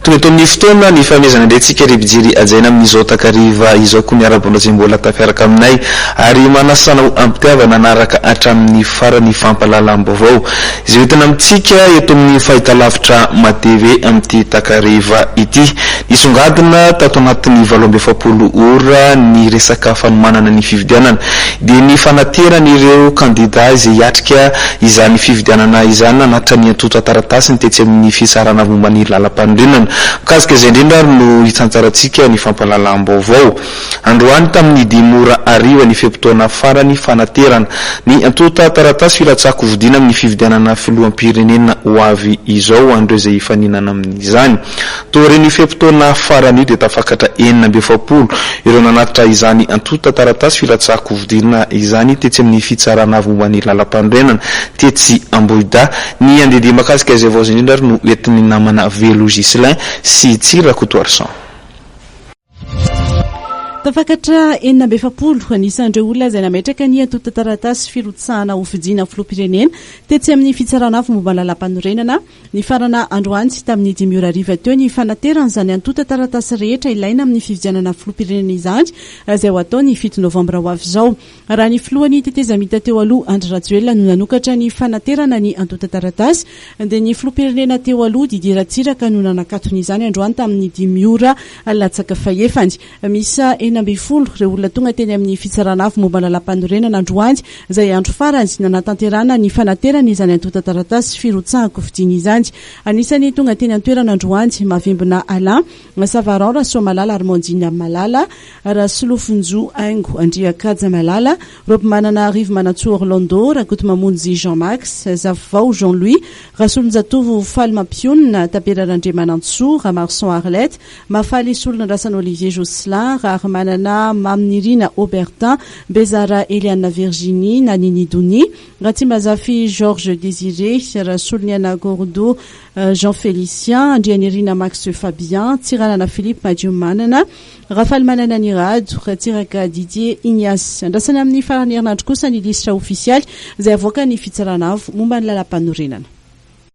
tonga to amin'ny fotoana ny famezana ndretsika ribijiry ajaina amin'izao takariva izao koa miarabona zay mbola tafiaraka aminay ary manasana ampitiavana anaraka hatramin'ny farany fampalalam-baovao izay tena amitsika eto amin'ny fahitalavitra mateve amin'ity takariva ity nisongadina tato anatin'ny 27 ora ny resaka fanomanana ny fividianana dia ny fanateran'ireo kandida izay hiatrika izany fividianana izany anatra ny antoto taratasy ny tetsy amin'ny fisarana momba ny lalam-pandrenana kasika izay indrindra no hitsantsaratsika ny fampalalam-baovao androany tamin'ny 10 ora ariva ny fepitoana farany fanaterana ny antoto taratasy filatsako vidina amin'ny fividianana filoham-pirenena ho avy izao andreo izay hifaninana amin'izany toreny fepitoana farany dia tafakatra 47 ireo nanatitra izany antoto taratasy filatsako vidina izany tetsy amin'ny fitsarana avy momba ny lalam-pandrenana tetsy Ambohida ny andeha makasika izay vao indrindra no entin'ny namana Velogislin sy Tsirakotoarsan tafakatra 47 anisan'ireo olona izay nametraka ny antoto taratasy firotsahana ho fidiana filoham-pirenena tetsy amin'ny fitsarana avy momba lalam-panorenana ny farana androany sy tamin'ny 10 ora ariva teo ny fanaterana izany antoto taratasy rehetra ilaina amin'ny fividianana filoham-pirenena izany izay ho atao ny 7 novambra ho avy izao raha ny filohany tetezamita teo aloha Andry Rajoelina no nanokatra ny fanaterana ny antoto taratasy dia ny filoham-pirenena teo aloha Didier Ratsiraka no nanakatony izany androany tamin'ny 10 ora latsaka fahefany misa 40 ireo olona tonga teny amin'ny fitsarana avy momba lalam-panorenana androany izay andro farany nanatanterana ny fanaterana izany antoto taratasy firotsahako fidiana izany anisany tonga teny antoerana androany Mavimbona Alain Savaran Rasoamalala Armandina Malala Rasolofonjo Aingo Andriakaja Malala Ropimanana Rive Manatso Orlando Rakotomamonjy Jean-Max Zavao Jean-Louis Rasolonjatovo Falmapionina Taberarandre Manantso Ramarson Arlette Mafaly Solona Rasana Olivier Jocelyn manana Mamnirina Aubertin Bezara Eliana Virginie Nanini Douni Ratimbazafi Georges Désiré Rasolniana Gordo Jean Félicien Andrianirina Max Fabien Tiranana Philippe Madiomanana Rafal Manana Nirad Ratiraka Didier Ignace andrasana amin'ny farany herinandro kosa ny listra ofisialy izay avoaka ny fitsarana avy momba ny lalam-panorenana